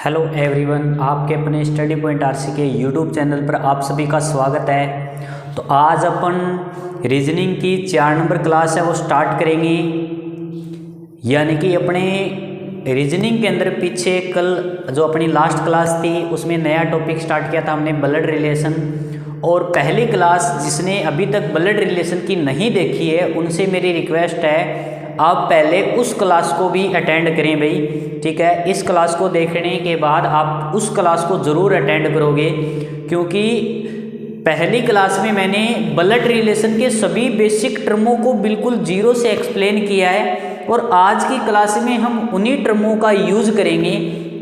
Hello everyone, आपके अपने study point RC के यूट्यूब चैनल पर आप सभी का स्वागत है। तो आज अपन रीजनिंग की 4 नंबर क्लास है वो स्टार्ट करेंगे। यानी कि अपने रीजनिंग के अंदर पीछे कल जो अपनी लास्ट क्लास थी उसमें नया टॉपिक स्टार्ट किया था हमने, ब्लड रिलेशन। और पहली क्लास जिसने अभी तक ब्लड रिलेशन की नहीं देखी है उनसे मेरी रिक्वेस्ट है आप पहले उस क्लास को भी अटेंड करें भाई, ठीक है। इस क्लास को देखने के बाद आप उस क्लास को ज़रूर अटेंड करोगे, क्योंकि पहली क्लास में मैंने ब्लड रिलेशन के सभी बेसिक टर्मों को बिल्कुल जीरो से एक्सप्लेन किया है और आज की क्लास में हम उन्हीं टर्मों का यूज़ करेंगे,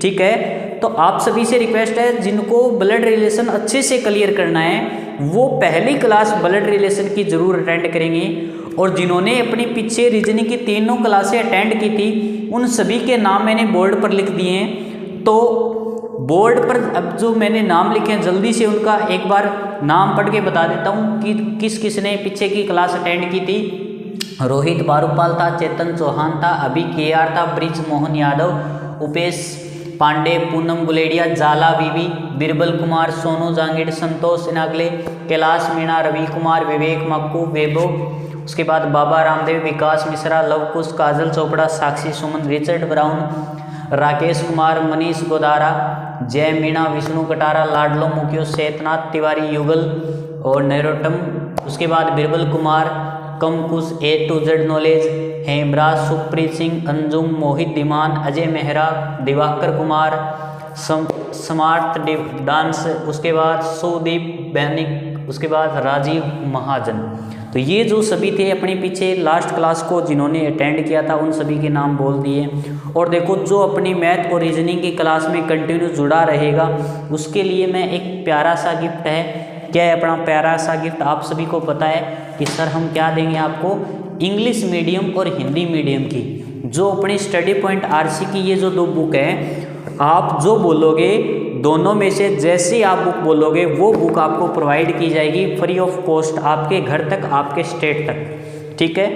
ठीक है। तो आप सभी से रिक्वेस्ट है जिनको ब्लड रिलेशन अच्छे से क्लियर करना है वो पहली क्लास ब्लड रिलेशन की ज़रूर अटेंड करेंगे। और जिन्होंने अपनी पीछे रीजनिंग की तीनों क्लासें अटेंड की थी उन सभी के नाम मैंने बोर्ड पर लिख दिए हैं। तो बोर्ड पर अब जो मैंने नाम लिखे हैं जल्दी से उनका एक बार नाम पढ़ के बता देता हूँ कि किस किस ने पीछे की क्लास अटेंड की थी। रोहित बारूपाल था, चेतन चौहान था, अभी KR था, ब्रिज मोहन यादव, उपेश पांडे, पूनम गुलेडिया, जाला बीबी, बिरबल कुमार, सोनू जांगिड़, संतोष इनागले, कैलाश मीणा, रवि कुमार, विवेक मक्कू, वैभव, उसके बाद बाबा रामदेव, विकास मिश्रा, लवकुश, काजल चोपड़ा, साक्षी सुमन, रिचर्ड ब्राउन, राकेश कुमार, मनीष गोदारा, जय मीणा, विष्णु कटारा, लाडलो मुखियो, शेतनाथ तिवारी, युगल और नैरोटम, उसके बाद Birbal Kumar, Kankush, A to Z knowledge, Hemraj, Supreet Singh, Anjum, Mohit Dhiman, Ajay Mehra, Diwakar Kumar, smart dance, उसके बाद सुदीप बैनिक, उसके बाद राजीव महाजन। तो ये जो सभी थे अपने पीछे लास्ट क्लास को जिन्होंने अटेंड किया था उन सभी के नाम बोल दिए। और देखो जो अपनी मैथ और रीजनिंग की क्लास में कंटिन्यू जुड़ा रहेगा उसके लिए मैं एक प्यारा सा गिफ्ट है। क्या है अपना प्यारा सा गिफ्ट? आप सभी को पता है कि सर हम क्या देंगे आपको, इंग्लिश मीडियम और हिंदी मीडियम की जो अपनी स्टडी पॉइंट आरसी की ये जो 2 बुक है, आप जो बोलोगे दोनों में से जैसी आप बुक बोलोगे वो बुक आपको प्रोवाइड की जाएगी फ्री ऑफ कॉस्ट आपके घर तक, आपके स्टेट तक, ठीक है।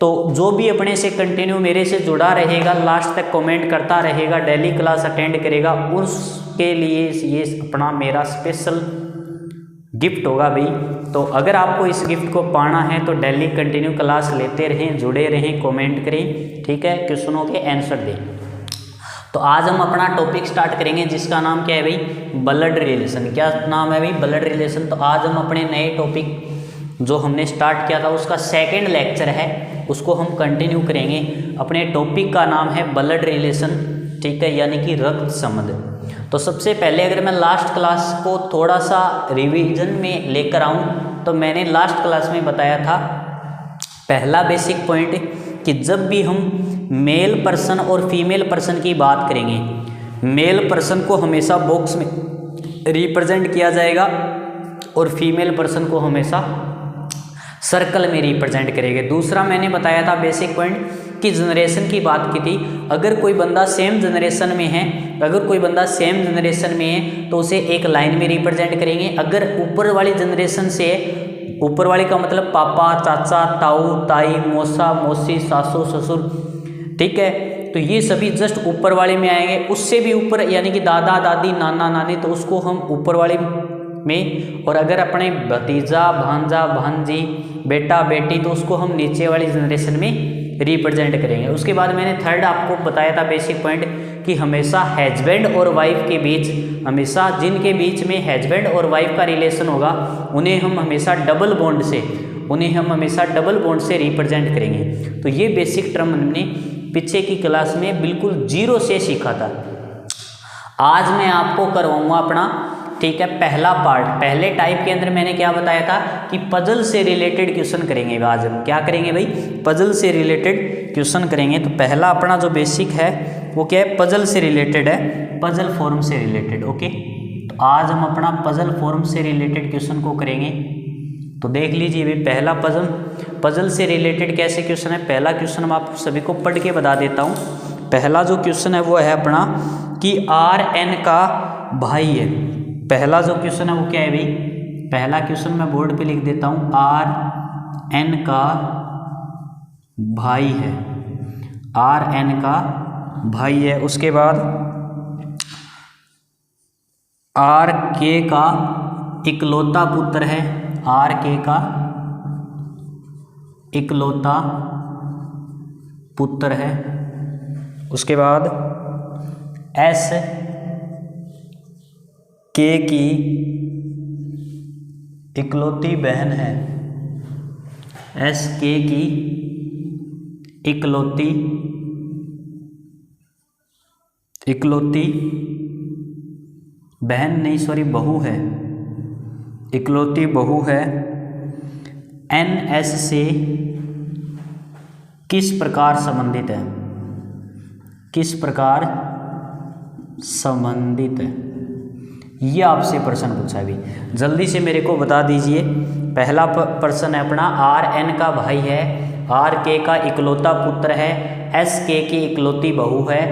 तो जो भी अपने से कंटिन्यू मेरे से जुड़ा रहेगा, लास्ट तक कमेंट करता रहेगा, डेली क्लास अटेंड करेगा, उसके लिए ये अपना मेरा स्पेशल गिफ्ट होगा भाई। तो अगर आपको इस गिफ्ट को पाना है तो डेली कंटिन्यू क्लास लेते रहें, जुड़े रहें, कमेंट करें, ठीक है, क्वेश्चनों के आंसर दें। तो आज हम अपना टॉपिक स्टार्ट करेंगे जिसका नाम क्या है भाई, ब्लड रिलेशन। क्या नाम है भाई? Blood relation. तो आज हम अपने नए टॉपिक जो हमने स्टार्ट किया था उसका सेकंड लेक्चर है उसको हम कंटिन्यू करेंगे। अपने टॉपिक का नाम है ब्लड रिलेशन, ठीक है, यानी कि रक्त संबंध। तो सबसे पहले अगर मैं लास्ट क्लास को थोड़ा सा रिवीजन में लेकर आऊँ तो मैंने लास्ट क्लास में बताया था पहला बेसिक पॉइंट कि जब भी हम मेल पर्सन और फीमेल पर्सन की बात करेंगे, मेल पर्सन को हमेशा बॉक्स में रिप्रेजेंट किया जाएगा और फीमेल पर्सन को हमेशा सर्कल में रिप्रेजेंट करेंगे। दूसरा मैंने बताया था बेसिक पॉइंट कि जनरेशन की बात की थी। अगर कोई बंदा सेम जनरेशन में है, अगर कोई बंदा सेम जनरेशन में है तो उसे एक लाइन में रिप्रेजेंट करेंगे। अगर ऊपर वाली जनरेशन से, ऊपर वाले का मतलब पापा, चाचा, ताऊ, ताई, मौसा, मौसी, सासू, ससुर, ठीक है, तो ये सभी जस्ट ऊपर वाले में आएंगे। उससे भी ऊपर यानी कि दादा, दादी, नाना, नानी, तो उसको हम ऊपर वाले में। और अगर अपने भतीजा, भांजा, भांजी, बेटा, बेटी, तो उसको हम नीचे वाली जनरेशन में रिप्रेजेंट करेंगे। उसके बाद मैंने थर्ड आपको बताया था बेसिक पॉइंट कि हमेशा हस्बैंड और वाइफ के बीच, हमेशा जिनके बीच में हस्बैंड और वाइफ का रिलेशन होगा उन्हें हम हमेशा डबल बॉन्ड से रिप्रेजेंट करेंगे। तो ये बेसिक टर्म हमने पीछे की क्लास में बिल्कुल जीरो से सीखा था। आज मैं आपको करवाऊंगा अपना, ठीक है, पहला पार्ट। पहले टाइप के अंदर मैंने क्या बताया था कि पजल से रिलेटेड क्वेश्चन करेंगे। आज हम क्या करेंगे भाई, पजल से रिलेटेड क्वेश्चन करेंगे। तो पहला अपना जो बेसिक है वो क्या है, पजल से रिलेटेड है, पजल फॉर्म से रिलेटेड, ओके। तो आज हम अपना पजल फॉर्म से रिलेटेड क्वेश्चन को करेंगे। तो देख लीजिए भाई पहला पजल से रिलेटेड कैसे क्वेश्चन है। पहला क्वेश्चन हम आप सभी को पढ़ के बता देता हूँ। पहला जो क्वेश्चन है वो है अपना कि RN का भाई है। पहला जो क्वेश्चन है वो क्या है भाई, पहला क्वेश्चन मैं बोर्ड पे लिख देता हूँ, RN का भाई है, RN का भाई है। उसके बाद आर के का इकलौता पुत्र है, आर के का इकलौता पुत्र है। उसके बाद एस के की इकलौती बहन है, एस के की इकलौती बहन नहीं सॉरी बहू है, इकलौती बहू है। एन एस से किस प्रकार संबंधित है, किस प्रकार संबंधित है, ये आपसे प्रश्न पूछा भी, जल्दी से मेरे को बता दीजिए। पहला प्रश्न है अपना, आर एन का भाई है, आर के का इकलौता पुत्र है, एस के की इकलौती बहू है,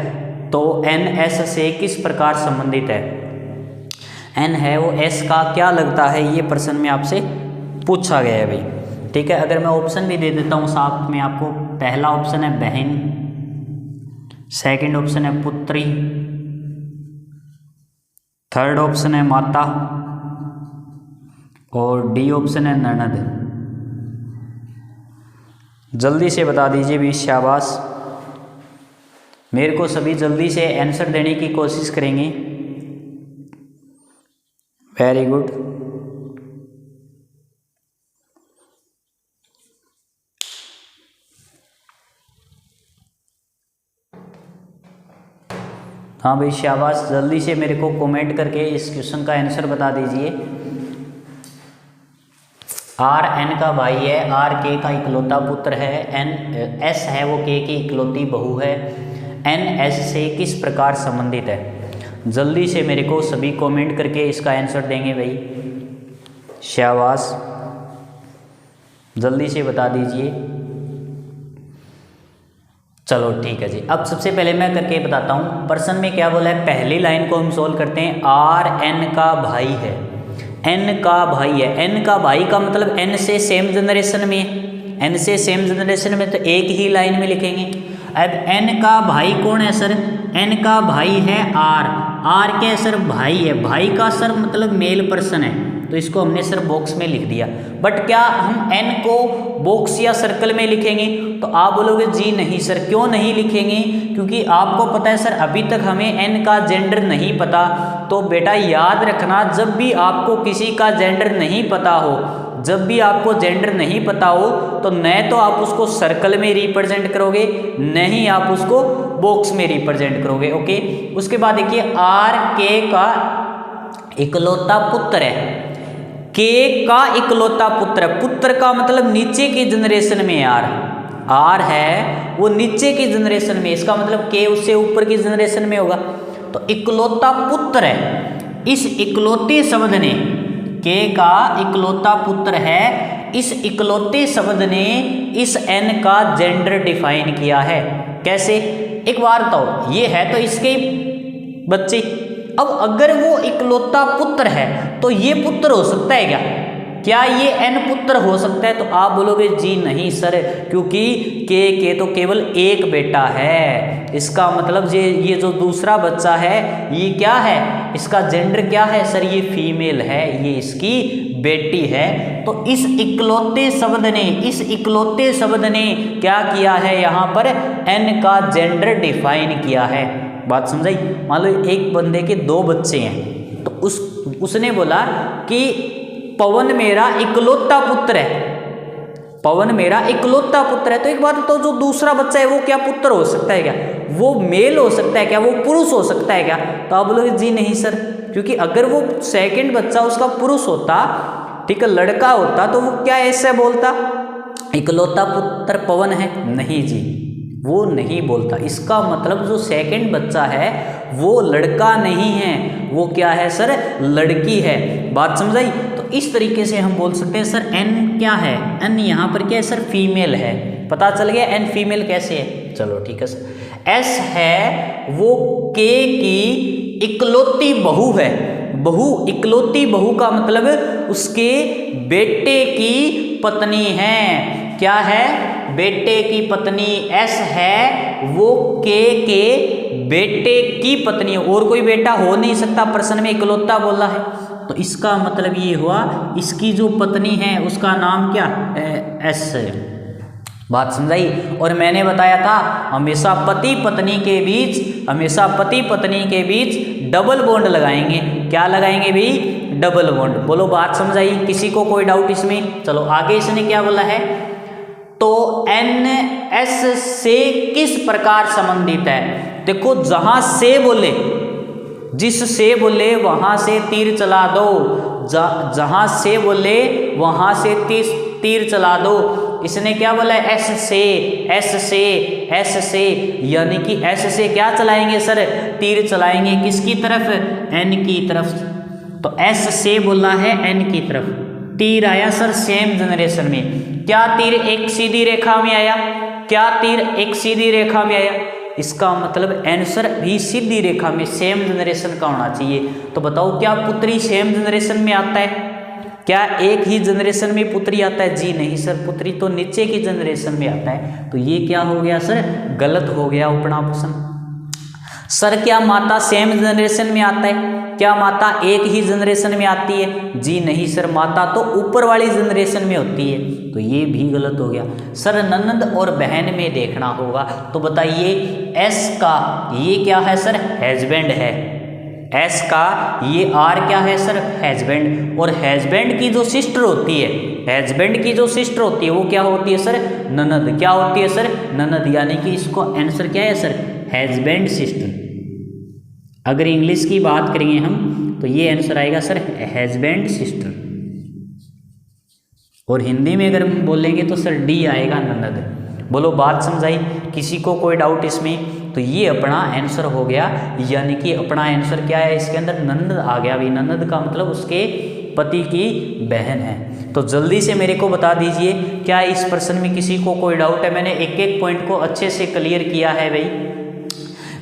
तो एन एस से किस प्रकार संबंधित है। एन है वो एस का क्या लगता है, ये प्रश्न में आपसे पूछा गया है भाई। ठीक है, अगर मैं ऑप्शन भी दे देता हूँ साथ में आपको, पहला ऑप्शन है बहन, सेकंड ऑप्शन है पुत्री, थर्ड ऑप्शन है माता और डी ऑप्शन है ननद। जल्दी से बता दीजिए भी, शाबाश। मेरे को सभी जल्दी से आंसर देने की कोशिश करेंगे। Very good. हाँ भाई शाबाश, जल्दी से मेरे को कमेंट करके इस क्वेश्चन का आंसर बता दीजिए। आर एन का भाई है, आर के का इकलौता पुत्र है, एन एस है वो के की इकलौती बहू है, एन एस से किस प्रकार संबंधित है। जल्दी से मेरे को सभी कमेंट करके इसका आंसर देंगे भाई, शाबाश, जल्दी से बता दीजिए। चलो ठीक है जी। अब सबसे पहले मैं करके बताता हूँ प्रश्न में क्या बोला है। पहली लाइन को हम सोल्व करते हैं। आर एन का भाई है, एन का भाई है, एन का भाई का मतलब एन से सेम जनरेशन में, एन से सेम जनरेशन में तो एक ही लाइन में लिखेंगे। अब एन का भाई कौन है सर, एन का भाई है आर, आर के सर भाई है, भाई का सर मतलब मेल पर्सन है, तो इसको हमने सर बॉक्स में लिख दिया। बट क्या हम एन को बॉक्स या सर्कल में लिखेंगे, तो आप बोलोगे जी नहीं सर, क्यों नहीं लिखेंगे, क्योंकि आपको पता है सर अभी तक हमें एन का जेंडर नहीं पता। तो बेटा याद रखना, जब भी आपको किसी का जेंडर नहीं पता हो, जब भी आपको जेंडर नहीं पता हो, तो न तो आप उसको सर्कल में रिप्रेजेंट करोगे, न ही आप उसको बॉक्स में रिप्रेजेंट करोगे। ओके, उसके बाद देखिए आर के का इकलौता पुत्र है, के का इकलौता पुत्र है, पुत्र का मतलब नीचे की जनरेशन में यार, आर है वो नीचे की जनरेशन में, इसका मतलब के उससे ऊपर की जनरेशन में होगा। तो इकलौता पुत्र है, इस इकलौते शब्द ने, के का इकलौता पुत्र है, इस इकलौते शब्द ने इस एन का जेंडर डिफाइन किया है। कैसे, एक बार बताओ, ये है तो इसके बच्चे, अब अगर वो इकलौता पुत्र है तो ये पुत्र हो सकता है क्या, क्या ये एन पुत्र हो सकता है, तो आप बोलोगे जी नहीं सर, क्योंकि के तो केवल एक बेटा है, इसका मतलब ये जो दूसरा बच्चा है ये क्या है, इसका जेंडर क्या है सर, ये फीमेल है, ये इसकी बेटी है। तो इस इकलौते शब्द ने, इस इकलौते शब्द ने क्या किया है, यहाँ पर एन का जेंडर डिफाइन किया है। बात समझाई। मान लो एक बंदे के दो बच्चे हैं, तो उसने बोला कि पवन मेरा इकलौता पुत्र है, पवन मेरा इकलौता पुत्र है। तो एक बात तो जो दूसरा बच्चा है वो क्या पुत्र हो सकता है क्या, वो मेल हो सकता है क्या, वो पुरुष हो सकता है क्या, तो आप बोलोगे जी नहीं सर, क्योंकि अगर वो सेकंड बच्चा उसका पुरुष होता, ठीक है, लड़का होता, तो वो क्या ऐसे बोलता इकलौता पुत्र पवन है, नहीं जी वो नहीं बोलता। इसका मतलब जो सेकंड बच्चा है वो लड़का नहीं है, वो क्या है सर, लड़की है। बात समझाई। तो इस तरीके से हम बोल सकते हैं सर एन क्या है, एन यहाँ पर क्या है सर, फीमेल है। पता चल गया एन फीमेल कैसे है। चलो ठीक है सर। एस है वो के की इकलौती बहू है, बहू, इकलौती बहू का मतलब उसके बेटे की पत्नी है। क्या है, बेटे की पत्नी। एस है वो के बेटे की पत्नी है, और कोई बेटा हो नहीं सकता, प्रश्न में इकलौता बोला है, तो इसका मतलब ये हुआ इसकी जो पत्नी है उसका नाम क्या, एस है। बात समझाई। और मैंने बताया था हमेशा पति पत्नी के बीच डबल बॉन्ड लगाएंगे। क्या लगाएंगे भाई, डबल बॉन्ड। बोलो बात समझाई, किसी को कोई डाउट इसमें। चलो आगे इसने क्या बोला है, तो एन एस से किस प्रकार संबंधित है। देखो जहां से बोले, जिस से बोले वहां से तीर चला दो, जहां से बोले वहां से तीर चला दो। इसने क्या बोला, एस से, यानी कि एस से क्या चलाएंगे सर, तीर चलाएंगे, किसकी तरफ, एन की तरफ। तो एस से बोला है एन की तरफ, तीर आया सर सेम जनरेशन में। क्या तीर एक सीधी रेखा में आया, क्या तीर एक सीधी रेखा में आया, इसका मतलब आंसर भी सीधी रेखा में सेम जनरेशन का होना चाहिए। तो बताओ क्या पुत्री सेम जनरेशन में आता है, क्या एक ही जनरेशन में पुत्री आता है, जी नहीं सर, पुत्री तो नीचे की जनरेशन में आता है। तो ये क्या हो गया सर, गलत हो गया अपना ऑप्शन। सर क्या माता सेम जनरेशन में आता है, क्या माता एक ही जनरेशन में आती है, जी नहीं सर, माता तो ऊपर वाली जनरेशन में होती है। तो ये भी गलत हो गया। सर ननद और बहन में देखना होगा, तो बताइए एस का ये क्या है सर, हैजबैंड है, एस का ये आर क्या है सर, हैजबैंड। और हैजबैंड की जो सिस्टर होती है, हैजबैंड की जो सिस्टर होती है वो क्या होती है सर, ननद। क्या होती है सर, ननद, यानी कि इसको आंसर क्या है सर, हैजबैंड सिस्टर। अगर इंग्लिश की बात करेंगे हम तो ये आंसर आएगा सर हैजबैंड सिस्टर, और हिंदी में अगर हम बोलेंगे तो सर डी आएगा, ननद। बोलो बात समझाई, किसी को कोई डाउट इसमें। तो ये अपना आंसर हो गया, यानी कि अपना आंसर क्या है, इसके अंदर ननद आ गया। भाई ननद का मतलब उसके पति की बहन है। तो जल्दी से मेरे को बता दीजिए क्या इस प्रश्न में किसी को कोई डाउट है। मैंने एक एक पॉइंट को अच्छे से क्लियर किया है भाई,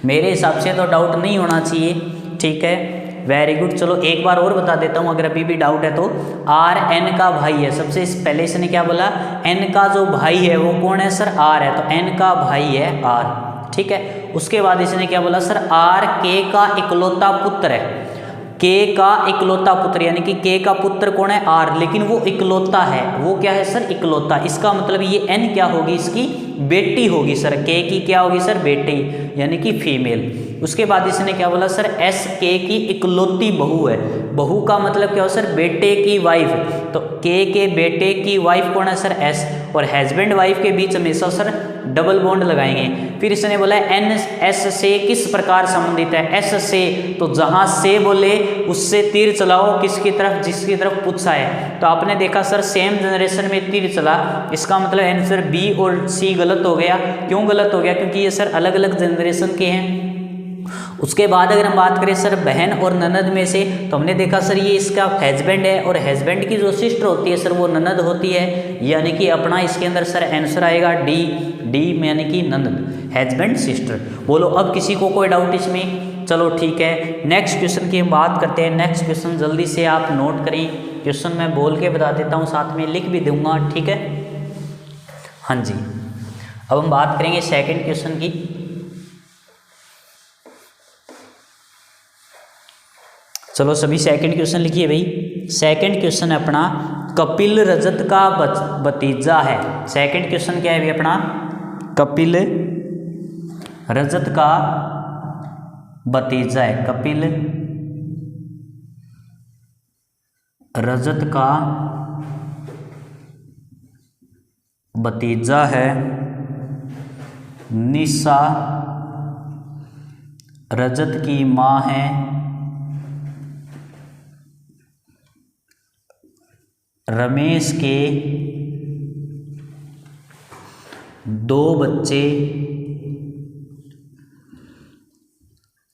मेरे हिसाब से तो डाउट नहीं होना चाहिए, ठीक है, वेरी गुड। चलो एक बार और बता देता हूँ अगर अभी भी डाउट है तो। आर एन का भाई है, सबसे पहले इसने क्या बोला, एन का जो भाई है वो कौन है सर, आर है, तो एन का भाई है आर, ठीक है। उसके बाद इसने क्या बोला सर, आर के का इकलौता पुत्र है, के का इकलौता पुत्र, यानी कि के का पुत्र कौन है, आर, लेकिन वो इकलौता है, वो क्या है सर, इकलौता। इसका मतलब ये एन क्या होगी, इसकी बेटी होगी सर, के की क्या होगी सर, बेटी, यानी कि फीमेल। उसके बाद इसने क्या बोला सर, एस के की इकलौती बहू है, बहू का मतलब क्या हो सर, बेटे की वाइफ, तो के बेटे की वाइफ कौन है सर, एस, और हस्बैंड वाइफ के बीच हमेशा सर डबल बॉन्ड लगाएंगे। फिर इसने बोला एन एस से किस प्रकार संबंधित है, एस से, तो जहां से बोले उससे तीर चलाओ, किसकी तरफ, जिसकी तरफ पूछा है। तो आपने देखा सर सेम जनरेशन में तीर चला, इसका मतलब आंसर बी और सी गलत हो गया। क्यों गलत हो गया, क्योंकि ये सर अलग अलग जनरेशन के हैं। उसके बाद अगर हम बात करें सर बहन और ननद में से, तो हमने देखा सर ये इसका हस्बैंड है, और हस्बैंड की जो सिस्टर होती है सर वो ननद होती है, यानी कि अपना इसके अंदर सर आंसर आएगा डी, डी में यानी कि ननद, हस्बैंड सिस्टर। बोलो अब किसी को कोई डाउट इसमें। चलो ठीक है, नेक्स्ट क्वेश्चन की हम बात करते हैं। नेक्स्ट क्वेश्चन जल्दी से आप नोट करें, क्वेश्चन मैं बोल के बता देता हूँ, साथ में लिख भी दूंगा, ठीक है। हाँ जी, अब हम बात करेंगे सेकंड क्वेश्चन की। चलो सभी सेकंड क्वेश्चन लिखिए भाई। सेकंड क्वेश्चन है अपना, कपिल रजत का भतीजा है। सेकंड क्वेश्चन क्या है भाई अपना, कपिल रजत का भतीजा है, कपिल रजत का भतीजा है, निशा रजत की मां है, रमेश के 2 बच्चे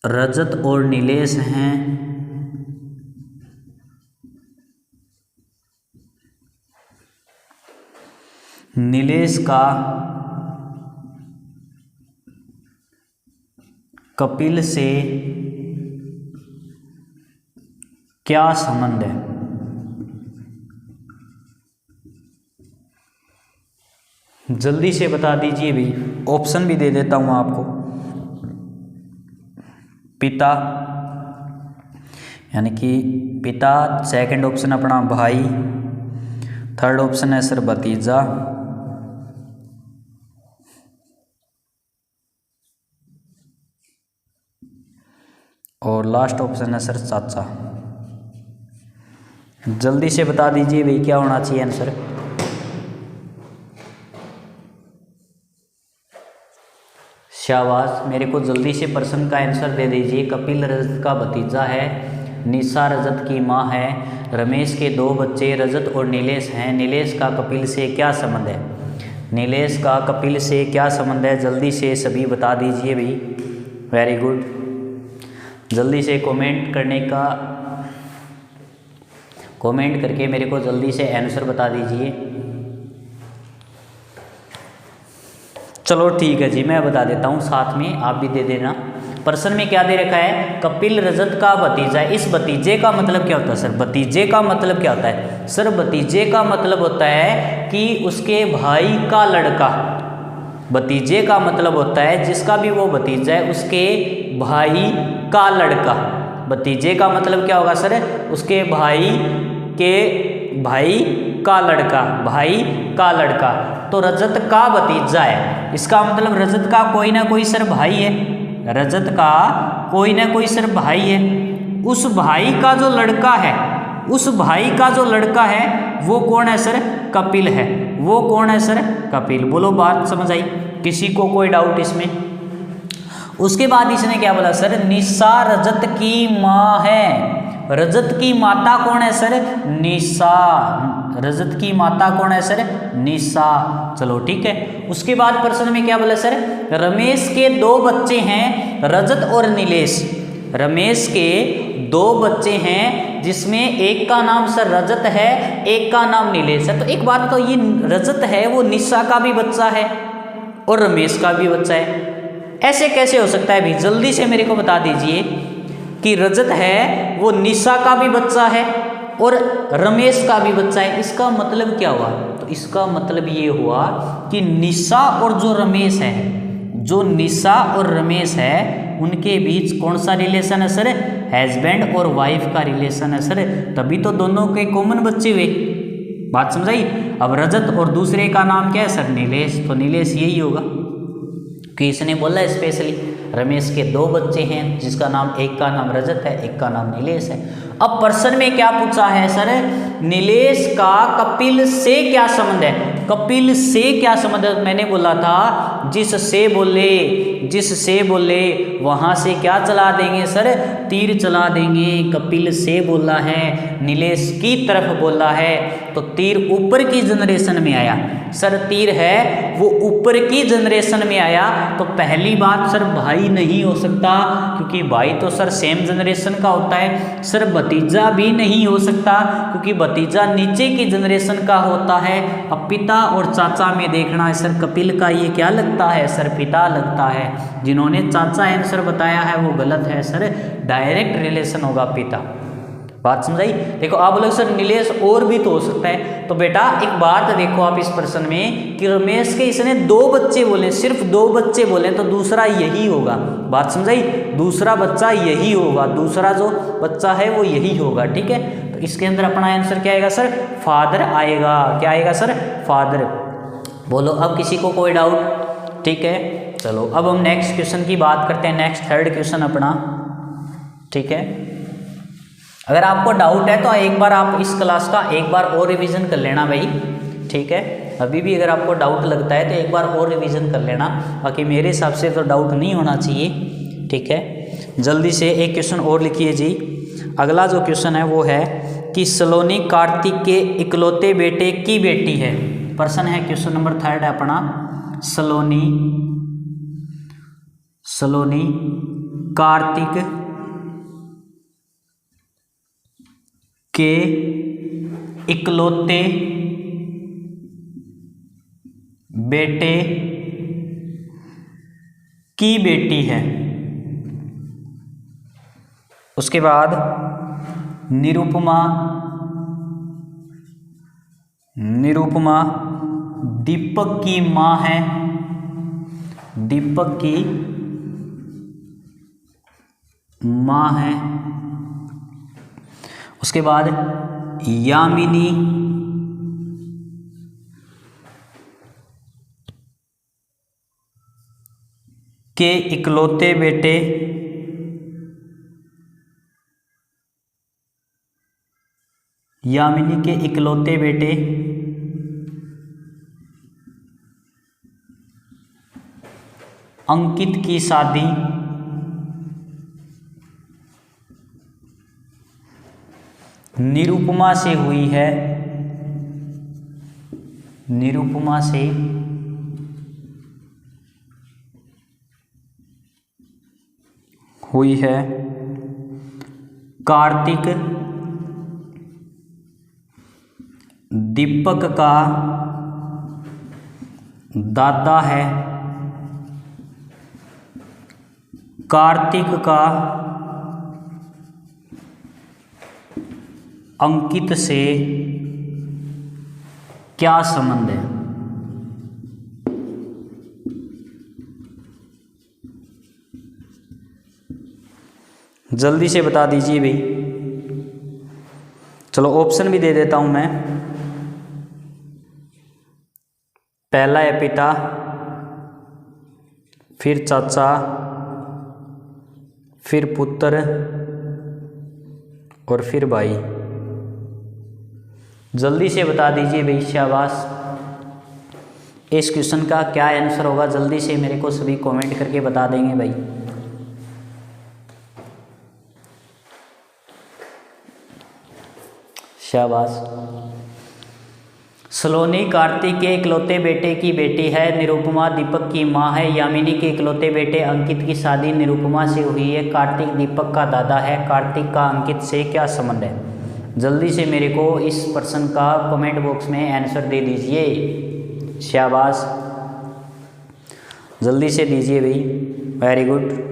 रजत और नीलेश हैं, नीलेश का कपिल से क्या संबंध है। जल्दी से बता दीजिए भाई, ऑप्शन भी दे देता हूँ आपको। पिता यानी कि पिता, सेकंड ऑप्शन अपना भाई, थर्ड ऑप्शन है सर भतीजा, और लास्ट ऑप्शन है सर चाचा। जल्दी से बता दीजिए भाई क्या होना चाहिए आंसर। शाबाश, मेरे को जल्दी से प्रश्न का आंसर दे दीजिए। कपिल रजत का भतीजा है, निशा रजत की माँ है, रमेश के 2 बच्चे रजत और नीलेश हैं। नीलेश का कपिल से क्या संबंध है? नीलेश का कपिल से क्या संबंध है? जल्दी से सभी बता दीजिए भाई। वेरी गुड, जल्दी से कमेंट करके मेरे को जल्दी से आंसर बता दीजिए। चलो ठीक है जी, मैं बता देता हूँ, साथ में आप भी दे देना। प्रश्न में क्या दे रखा है? कपिल रजत का भतीजा। इस भतीजे का मतलब क्या होता है सर? भतीजे का मतलब क्या होता है सर? भतीजे का मतलब होता है कि उसके भाई का लड़का। भतीजे का मतलब होता है जिसका भी वो भतीजा है उसके भाई का लड़का। भतीजे का मतलब क्या होगा सर? उसके भाई का लड़का, भाई का लड़का। तो रजत का भतीजा है, इसका मतलब रजत का कोई ना कोई सर भाई है। रजत का कोई ना कोई सर भाई है। उस भाई का जो लड़का है, उस भाई का जो लड़का है वो कौन है सर? कपिल है। वो कौन है सर? कपिल। बोलो, बात समझ आई? किसी को कोई डाउट इसमें? उसके बाद इसने क्या बोला सर? निशा रजत की माँ है। रजत की माता कौन है सर? निशा। रजत की माता कौन है सर? निशा। चलो ठीक है। उसके बाद प्रश्न में क्या बोला सर? रमेश के 2 बच्चे हैं, रजत और नीलेश। रमेश के 2 बच्चे हैं जिसमें एक का नाम सर रजत है, एक का नाम नीलेश है। तो एक बात तो ये रजत है वो निशा का भी बच्चा है और रमेश का भी बच्चा है। ऐसे कैसे हो सकता है भाई? जल्दी से मेरे को बता दीजिए कि रजत है वो निशा का भी बच्चा है और रमेश का भी बच्चा है। इसका मतलब क्या हुआ? तो इसका मतलब ये हुआ कि निशा और जो रमेश है, जो निशा और रमेश है उनके बीच कौन सा रिलेशन है सर? हस्बैंड और वाइफ का रिलेशन है सर। तभी तो दोनों के कॉमन बच्चे हुए। बात समझाई? अब रजत और दूसरे का नाम क्या है सर? नीलेश। तो नीलेश यही होगा कि इसने बोला स्पेशली रमेश के 2 बच्चे हैं जिसका नाम, एक का नाम रजत है, एक का नाम नीलेश है। अब प्रश्न में क्या पूछा है सर? नीलेश का कपिल से क्या संबंध है? कपिल से क्या संबंध है? मैंने बोला था जिससे बोले वहां से क्या चला देंगे सर? तीर चला देंगे। कपिल से बोला है, नीलेश की तरफ बोला है, तो तीर ऊपर की जनरेशन में आया सर। तीर है वो ऊपर की जनरेशन में आया। तो पहली बात सर भाई नहीं हो सकता, क्योंकि भाई तो सर सेम जनरेशन का होता है। सर भतीजा भी नहीं हो सकता क्योंकि भतीजा नीचे की जनरेशन का होता है। अब पिता और चाचा में देखना है सर, कपिल का ये क्या लगता है सर? पिता लगता है। जिन्होंने चाचा आंसर बताया है वो गलत है सर, डायरेक्ट रिलेशन होगा पिता। बात समझाई? देखो आप बोलोगे सर नीलेश और भी तो हो सकता है। तो बेटा एक बात देखो आप इस प्रश्न में कि रमेश के इसने 2 बच्चे बोले, सिर्फ 2 बच्चे बोले, तो दूसरा यही होगा। बात समझाई? दूसरा बच्चा यही होगा, दूसरा जो बच्चा है वो यही होगा। ठीक है, तो इसके अंदर अपना आंसर क्या आएगा सर? फादर आएगा। क्या आएगा सर? फादर। बोलो अब किसी को कोई डाउट? ठीक है, चलो अब हम नेक्स्ट क्वेश्चन की बात करते हैं। नेक्स्ट 3rd क्वेश्चन अपना। ठीक है, अगर आपको डाउट है तो एक बार आप इस क्लास का एक बार और रिवीजन कर लेना भाई। ठीक है, अभी भी अगर आपको डाउट लगता है तो एक बार और रिवीजन कर लेना, बाकी मेरे हिसाब से तो डाउट नहीं होना चाहिए। ठीक है, जल्दी से एक क्वेश्चन और लिखिए जी। अगला जो क्वेश्चन है वो है कि सलोनी कार्तिक के इकलौते बेटे की बेटी है। प्रश्न है क्वेश्चन नंबर 3rd है अपना। सलोनी कार्तिक के इकलौते बेटे की बेटी है। उसके बाद निरुपमा दीपक की माँ है, दीपक की माँ है। उसके बाद यामिनी के इकलौते बेटे, यामिनी के इकलौते बेटे अंकित की शादी निरुपमा से हुई है, निरुपमा से हुई है। कार्तिक दीपक का दादा है, कार्तिक का अंकित से क्या संबंध है? जल्दी से बता दीजिए भाई। चलो ऑप्शन भी दे देता हूं मैं। पहला है पिता, फिर चाचा, फिर पुत्र और फिर भाई। जल्दी से बता दीजिए भाई, शाबाश। इस क्वेश्चन का क्या आंसर होगा जल्दी से मेरे को सभी कमेंट करके बता देंगे भाई। शाबाश। सलोनी कार्तिक के इकलौते बेटे की बेटी है, निरुपमा दीपक की माँ है, यामिनी के इकलौते बेटे अंकित की शादी निरुपमा से हुई है, कार्तिक दीपक का दादा है, कार्तिक का अंकित से क्या संबंध है? जल्दी से मेरे को इस प्रश्न का कमेंट बॉक्स में आंसर दे दीजिए। शाबाश, जल्दी से दीजिए भाई, वेरी गुड।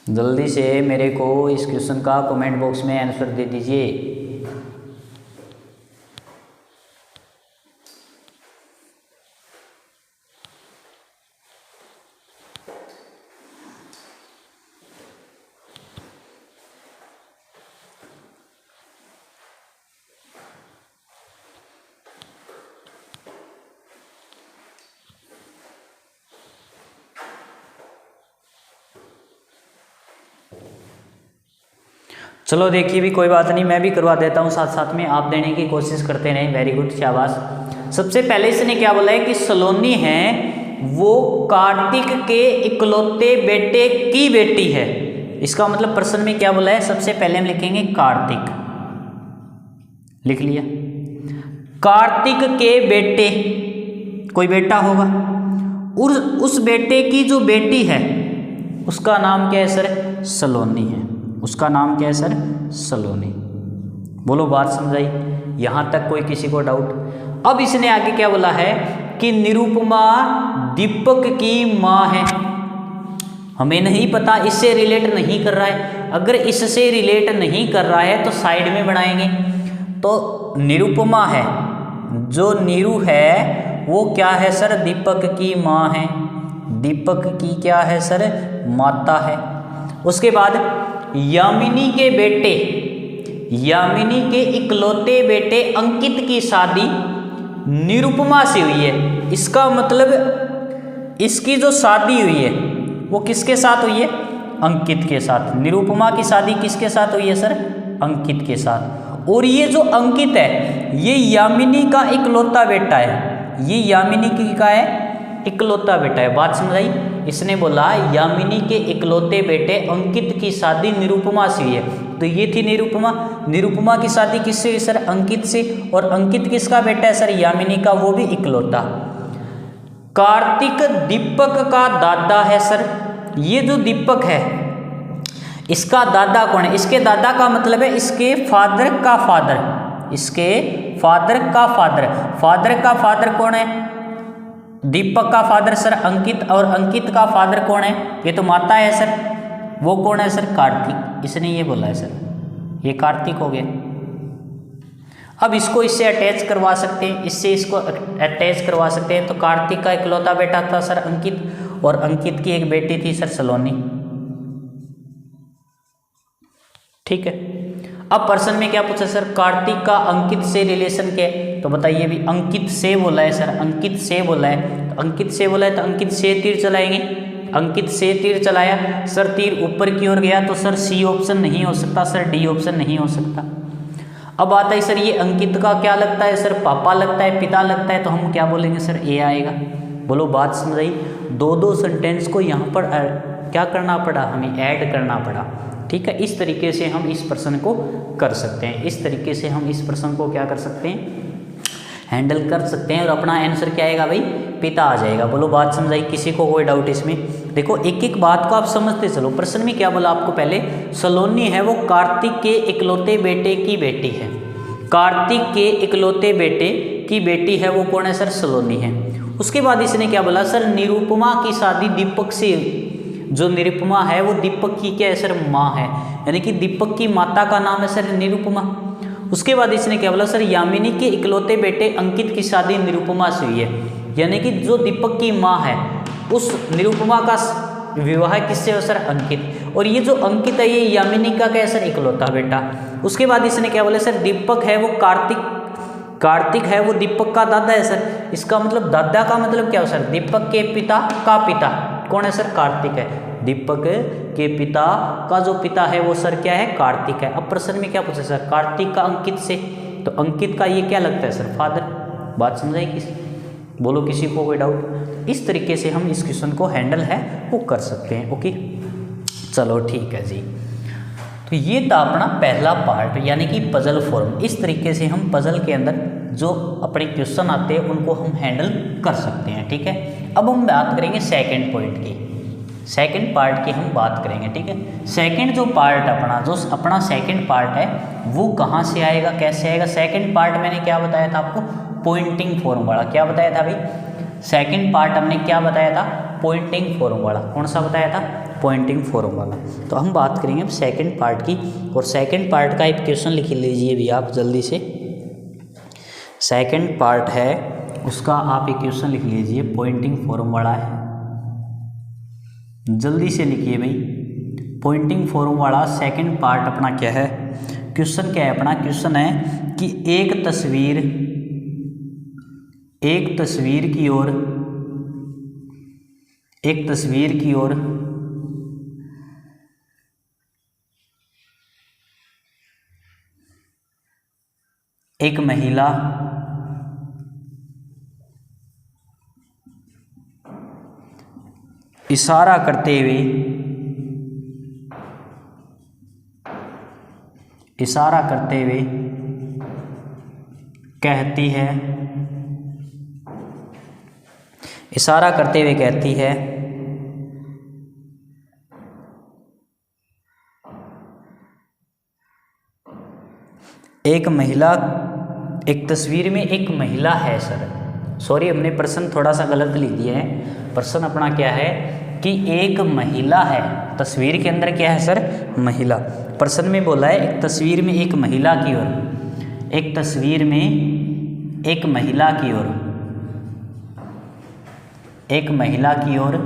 जल्दी से मेरे को इस क्वेश्चन का कमेंट बॉक्स में आंसर दे दीजिए। चलो देखिए भी, कोई बात नहीं, मैं भी करवा देता हूँ साथ साथ में, आप देने की कोशिश करते रहें। वेरी गुड, शाबाश। सबसे पहले इसने क्या बोला है कि सलोनी है वो कार्तिक के इकलौते बेटे की बेटी है। इसका मतलब प्रश्न में क्या बोला है? सबसे पहले हम लिखेंगे कार्तिक, लिख लिया। कार्तिक के बेटे, कोई बेटा होगा, और उस बेटे की जो बेटी है उसका नाम क्या है सर? सलोनी है। उसका नाम क्या है सर? सलोनी। बोलो, बात समझाई? यहां तक कोई किसी को डाउट? अब इसने आगे क्या बोला है कि निरुपमा दीपक की मां है। हमें नहीं पता, इससे रिलेट नहीं कर रहा है। अगर इससे रिलेट नहीं कर रहा है तो साइड में बनाएंगे। तो निरुपमा है, जो नीरू है वो क्या है सर? दीपक की मां है। दीपक की क्या है सर? माता है। उसके बाद यामिनी के बेटे, यामिनी के इकलौते बेटे अंकित की शादी निरुपमा से हुई है। इसका मतलब इसकी जो शादी हुई है वो किसके साथ हुई है? अंकित के साथ। निरुपमा की शादी किसके साथ हुई है सर? अंकित के साथ। और ये जो अंकित है ये यामिनी का इकलौता बेटा है। ये यामिनी की का है? इकलौता बेटा है। बात समझ आई? इसने बोला यामिनी के इकलौते बेटे अंकित की शादी निरुपमा से हुई है। तो ये थी निरुपमा। निरुपमा की शादी किससे हुई सर? अंकित से। और अंकित किसका बेटा है सर? यामिनी का, वो भी इकलौता। कार्तिक दीपक का दादा है सर। ये जो दीपक है इसका दादा कौन है? इसके दादा का मतलब है इसके फादर का फादर। इसके फादर का फादर, फादर का फादर कौन है? दीपक का फादर सर अंकित, और अंकित का फादर कौन है? ये तो माता है सर, वो कौन है सर? कार्तिक। इसने ये बोला है सर, ये कार्तिक हो गया। अब इसको इससे अटैच करवा सकते हैं, इससे इसको अटैच करवा सकते हैं। तो कार्तिक का इकलौता बेटा था सर अंकित, और अंकित की एक बेटी थी सर सलोनी। ठीक है। अब प्रश्न में क्या पूछा सर? कार्तिक का अंकित से रिलेशन क्या है? तो बताइए भी, अंकित से बोला है सर, अंकित से बोला है, तो अंकित से बोला है तो अंकित से तीर चलाएंगे। अंकित से तीर चलाया सर, तीर ऊपर की ओर गया, तो सर सी ऑप्शन नहीं हो सकता सर, डी ऑप्शन नहीं हो सकता। अब आता है सर ये अंकित का क्या लगता है सर? पापा लगता है, पिता लगता है, तो हम क्या बोलेंगे सर? ए आएगा। बोलो बात समझ आई? दो सेंटेंस को यहाँ पर क्या करना पड़ा? हमें ऐड करना पड़ा। ठीक है, इस तरीके से हम इस प्रश्न को कर सकते हैं, इस तरीके से हम इस प्रश्न को क्या कर सकते हैं? हैंडल कर सकते हैं। और अपना आंसर क्या आएगा भाई? पिता आ जाएगा। बोलो बात समझ आई? किसी को कोई डाउट इसमें? देखो एक एक बात को आप समझते चलो। प्रश्न में क्या बोला आपको? पहले सलोनी है वो कार्तिक के इकलौते बेटे की बेटी है। कार्तिक के इकलौते बेटे की बेटी है, वो कौन है सर? सलोनी है। उसके बाद इसने क्या बोला सर? निरुपमा की शादी दीपक से, जो निरुपमा है वो दीपक की क्या है सर? माँ है, यानी कि दीपक की माता का नाम है सर निरुपमा। उसके बाद इसने क्या बोला सर? यामिनी के इकलौते बेटे अंकित की शादी निरुपमा से हुई है, यानी कि जो दीपक की माँ है उस निरुपमा का विवाह किससे हो सर? अंकित। और ये जो अंकित है ये यामिनी का क्या है सर? इकलौता बेटा। उसके बाद इसने क्या बोला सर? दीपक है वो कार्तिक है वो दीपक का दादा है सर। इसका मतलब दादा का मतलब क्या हो सर? दीपक के पिता का पिता कौन है सर? कार्तिक है। दीपक के पिता का जो पिता है वो सर क्या है? कार्तिक है। अब प्रश्न में क्या पूछे सर? कार्तिक का अंकित से, तो अंकित का ये क्या लगता है सर? फादर। बात समझाई किसी? बोलो किसी को कोई डाउट? इस तरीके से हम इस क्वेश्चन को हैंडल है वो कर सकते हैं। ओके चलो ठीक है जी। तो ये था अपना पहला पार्ट, यानी कि पजल फॉर्म। इस तरीके से हम पजल के अंदर जो अपने क्वेश्चन आते हैं उनको हम हैंडल कर सकते हैं। ठीक है, अब हम बात करेंगे सेकंड पॉइंट की, सेकंड पार्ट की हम बात करेंगे। ठीक है, सेकंड जो पार्ट अपना सेकंड पार्ट है वो कहाँ से आएगा, कैसे आएगा? सेकंड पार्ट मैंने क्या बताया था आपको? पॉइंटिंग फॉर्म वाला। क्या बताया था भाई? सेकंड पार्ट हमने क्या बताया था? पॉइंटिंग फॉर्म वाला। कौन सा बताया था? पॉइंटिंग फॉर्म वाला। तो हम बात करेंगे अब सेकंड पार्ट की, और सेकंड पार्ट का एक क्वेश्चन लिख लीजिए भी आप जल्दी से। सेकंड पार्ट है उसका आप एक क्वेश्चन लिख लीजिए, पॉइंटिंग फॉर्म वाला है, जल्दी से लिखिए भाई। पॉइंटिंग फॉर्म वाला सेकंड पार्ट अपना क्या है? क्वेश्चन क्या है अपना? क्वेश्चन है कि एक तस्वीर की ओर एक महिला इशारा करते हुए कहती है, इशारा करते हुए कहती है एक तस्वीर में एक महिला है सर। सॉरी हमने प्रश्न थोड़ा सा गलत लिख दिया है। प्रश्न अपना क्या है कि एक महिला है, तस्वीर के अंदर क्या है सर? महिला। प्रश्न में बोला है एक तस्वीर में एक महिला की ओर, एक तस्वीर में एक महिला की ओर, एक महिला की ओर,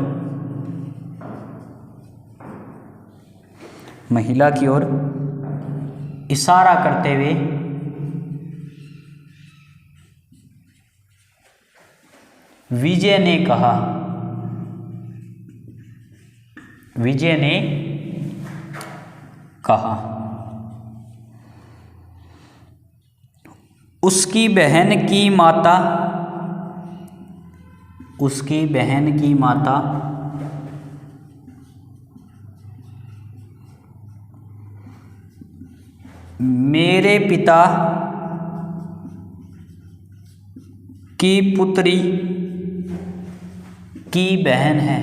महिला की ओर इशारा करते हुए विजय ने कहा, विजय ने कहा उसकी बहन की माता, उसकी बहन की माता मेरे पिता की पुत्री की बहन है,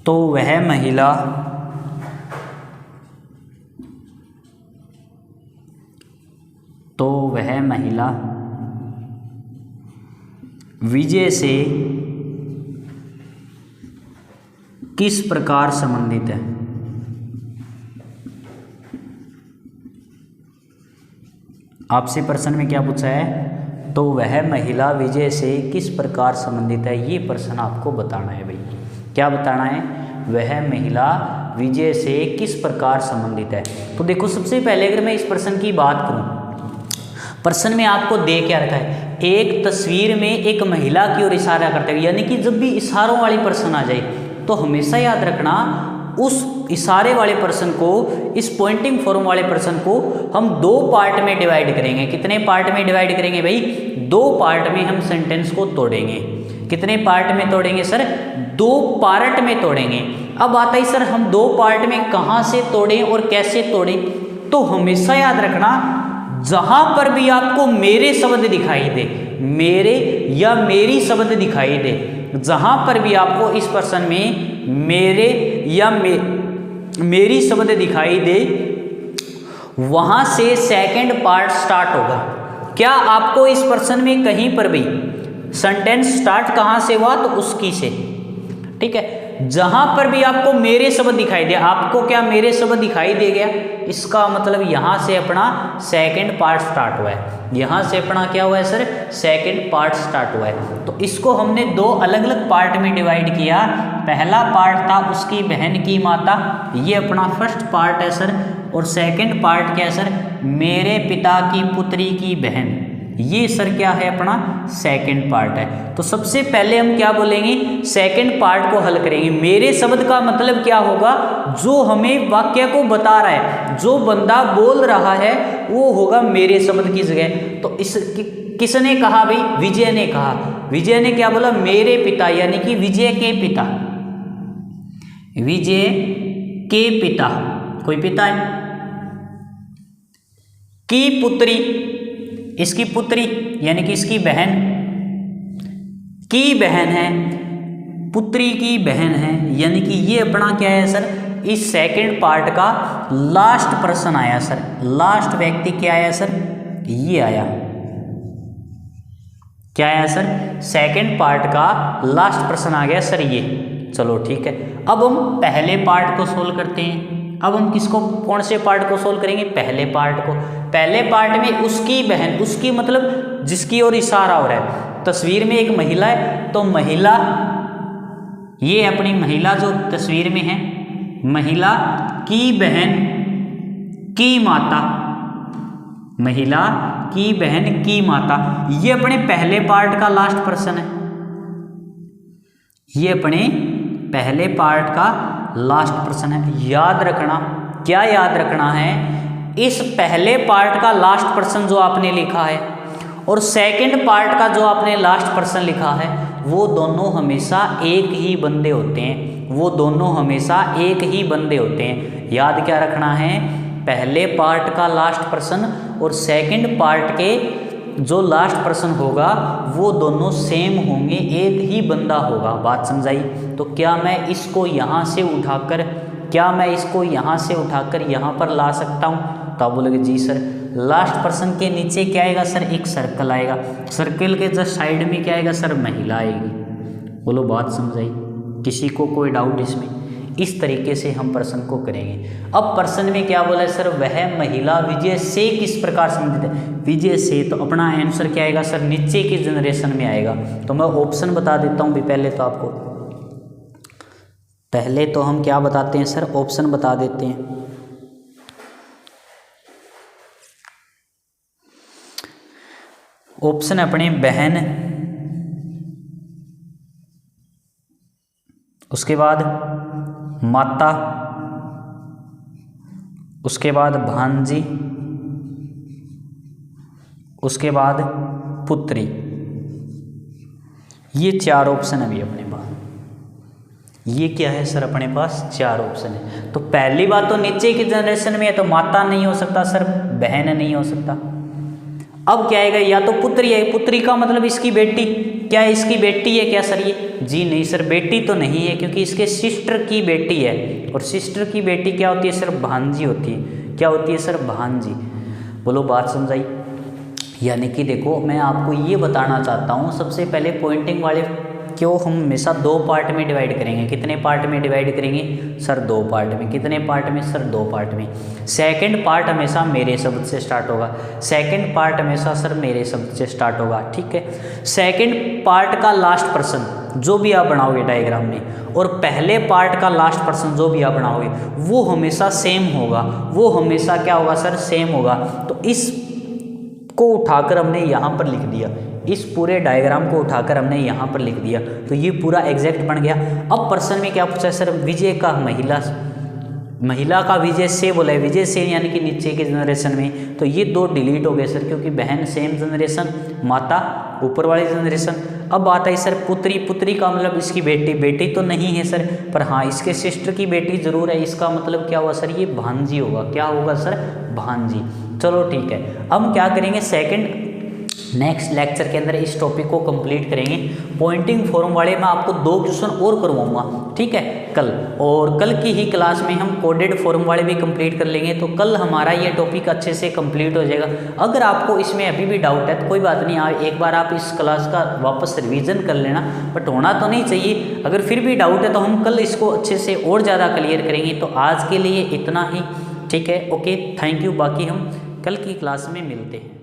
तो वह महिला महिला विजय से किस प्रकार संबंधित है। आपसे प्रश्न में क्या पूछा है, तो वह महिला विजय से किस प्रकार संबंधित है, ये प्रश्न आपको बताना है भाई। क्या बताना है, वह महिला विजय से किस प्रकार संबंधित है। तो देखो सबसे पहले अगर मैं इस प्रश्न की बात करूं, प्रश्न में आपको दे क्या रखा है, एक तस्वीर में एक महिला की ओर इशारा करते हुए, यानी कि जब भी इशारों वाली प्रश्न आ जाए तो हमेशा याद रखना उस इशारे वाले प्रश्न को, इस पॉइंटिंग फॉर्म वाले प्रश्न को हम दो पार्ट में डिवाइड करेंगे। कितने पार्ट में डिवाइड करेंगे भाई, दो पार्ट में हम सेंटेंस को तोड़ेंगे। कितने पार्ट में तोड़ेंगे सर, दो पार्ट में तोड़ेंगे। अब आता है सर हम दो पार्ट में कहाँ से तोड़ें और कैसे तोड़ें, तो हमेशा याद रखना जहां पर भी आपको मेरे शब्द दिखाई दे, मेरे या मेरी शब्द दिखाई दे, जहां पर भी आपको इस प्रश्न में मेरे या मेरी शब्द दिखाई दे, वहां से सेकंड पार्ट स्टार्ट होगा। क्या आपको इस प्रश्न में कहीं पर भी सेंटेंस स्टार्ट कहां से हुआ, तो उसकी से, ठीक है। जहां पर भी आपको मेरे शब्द दिखाई दे, आपको क्या मेरे शब्द दिखाई दे गया, इसका मतलब यहां से अपना सेकंड पार्ट स्टार्ट हुआ है। यहां से अपना क्या हुआ है सर, सेकंड पार्ट स्टार्ट हुआ है। तो इसको हमने दो अलग अलग पार्ट में डिवाइड किया। पहला पार्ट था उसकी बहन की माता, ये अपना फर्स्ट पार्ट है सर, और सेकंड पार्ट क्या है सर, मेरे पिता की पुत्री की बहन, ये सर क्या है अपना सेकंड पार्ट है। तो सबसे पहले हम क्या बोलेंगे, सेकंड पार्ट को हल करेंगे। मेरे शब्द का मतलब क्या होगा, जो हमें वाक्य को बता रहा है, जो बंदा बोल रहा है वो होगा मेरे शब्द की जगह। तो इस किसने कहा भाई, विजय ने कहा। विजय ने क्या बोला, मेरे पिता, यानी कि विजय के पिता, विजय के पिता, कोई पिता है, की पुत्री, इसकी पुत्री यानी कि इसकी बहन, की बहन है, पुत्री की बहन है, यानी कि ये अपना क्या है सर, इस सेकंड पार्ट का लास्ट पर्सन आया सर। लास्ट व्यक्ति क्या आया सर, ये आया, क्या आया सर, सेकंड पार्ट का लास्ट पर्सन आ गया सर ये। चलो ठीक है, अब हम पहले पार्ट को सोल्व करते हैं। अब हम किसको, कौन से पार्ट को सोल्व करेंगे, पहले पार्ट को। पहले पार्ट में उसकी बहन, उसकी मतलब जिसकी ओर इशारा हो रहा है। तस्वीर में एक महिला है, तो महिला, ये अपनी महिला जो तस्वीर में है, महिला की बहन की माता, महिला की बहन की माता, ये अपने पहले पार्ट का लास्ट पर्सन है। ये अपने पहले पार्ट का लास्ट पर्सन है। याद रखना, क्या याद रखना है, इस पहले पार्ट का लास्ट पर्सन जो आपने लिखा है और सेकंड पार्ट का जो आपने लास्ट पर्सन लिखा है, वो दोनों हमेशा एक ही बंदे होते हैं। वो दोनों हमेशा एक ही बंदे होते हैं। याद क्या रखना है, पहले पार्ट का लास्ट पर्सन और सेकंड पार्ट के जो लास्ट पर्सन होगा वो दोनों सेम होंगे, एक ही बंदा होगा। बात समझाई। तो क्या मैं इसको यहाँ से उठाकर, क्या मैं इसको यहाँ से उठाकर यहाँ पर ला सकता हूँ, तो आप बोलोगे जी सर। लास्ट पर्सन के नीचे क्या आएगा सर, एक सर्कल आएगा, सर्कल के जस्ट साइड में क्या आएगा सर, महिला आएगी। बोलो बात समझाई, किसी को कोई डाउट इसमें। इस तरीके से हम प्रश्न को करेंगे। अब प्रश्न में क्या बोला है सर, वह महिला विजय से किस प्रकार संबंधित है, विजय से, तो अपना आंसर क्या आएगा सर, नीचे की जनरेशन में आएगा। तो मैं ऑप्शन बता देता हूँ भी, पहले तो आपको, पहले तो हम क्या बताते हैं सर, ऑप्शन बता देते हैं। ऑप्शन अपने बहन, उसके बाद माता, उसके बाद भांजी, उसके बाद पुत्री। ये चार ऑप्शन अभी अपने पास। ये क्या है सर, अपने पास चार ऑप्शन है। तो पहली बात तो नीचे की जनरेशन में है, तो माता नहीं हो सकता सर, बहन नहीं हो सकता। अब क्या आएगा, या तो पुत्री है। पुत्री का मतलब इसकी बेटी, क्या इसकी बेटी है क्या सर ये, जी नहीं सर, बेटी तो नहीं है, क्योंकि इसके सिस्टर की बेटी है। और सिस्टर की बेटी क्या होती है सर, भांजी होती है। क्या होती है सर, भांजी। बोलो बात समझाई। यानी कि देखो मैं आपको ये बताना चाहता हूँ, सबसे पहले पॉइंटिंग वाले क्यों हम हमेशा 2 पार्ट में डिवाइड करेंगे। कितने पार्ट में डिवाइड करेंगे सर? 2 पार्ट में। कितने पार्ट में सर? 2 पार्ट में। सेकंड पार्ट हमेशा मेरे शब्द से स्टार्ट होगा। सेकंड पार्ट हमेशा सर मेरे शब्द से स्टार्ट होगा, ठीक है। सेकंड पार्ट का लास्ट पर्सन जो भी आप बनाओगे डायग्राम में, और पहले पार्ट का लास्ट पर्सन जो भी आप बनाओगे वो हमेशा सेम होगा। वो हमेशा क्या होगा सर? सेम होगा। तो इस को उठाकर हमने यहाँ पर लिख दिया, इस पूरे डायग्राम को उठाकर हमने यहाँ पर लिख दिया, तो ये पूरा एग्जैक्ट बन गया। अब पर्सन में क्या पूछा है सर? विजय का महिला का विजय से बोला है, विजय से यानी कि नीचे के जनरेशन में, तो ये 2 डिलीट हो गए सर, क्योंकि बहन सेम जनरेशन, माता ऊपर वाली जनरेशन। अब आता है सर पुत्री, पुत्री का मतलब इसकी बेटी, बेटी तो नहीं है सर, पर हाँ इसके सिस्टर की बेटी जरूर है, इसका मतलब क्या हुआ सर? ये भांजी होगा। क्या होगा सर? भांजी। चलो ठीक है, अब क्या करेंगे नेक्स्ट लेक्चर के अंदर इस टॉपिक को कंप्लीट करेंगे। पॉइंटिंग फॉर्म वाले मैं आपको 2 क्वेश्चन और करवाऊंगा, ठीक है, कल। और कल की ही क्लास में हम कोडेड फॉर्म वाले भी कंप्लीट कर लेंगे, तो कल हमारा ये टॉपिक अच्छे से कंप्लीट हो जाएगा। अगर आपको इसमें अभी भी डाउट है तो कोई बात नहीं, एक बार आप इस क्लास का वापस रिवीजन कर लेना, बट होना तो नहीं चाहिए। अगर फिर भी डाउट है तो हम कल इसको अच्छे से और ज़्यादा क्लियर करेंगे। तो आज के लिए इतना ही, ठीक है, ओके, थैंक यू। बाकी हम कल की क्लास में मिलते हैं।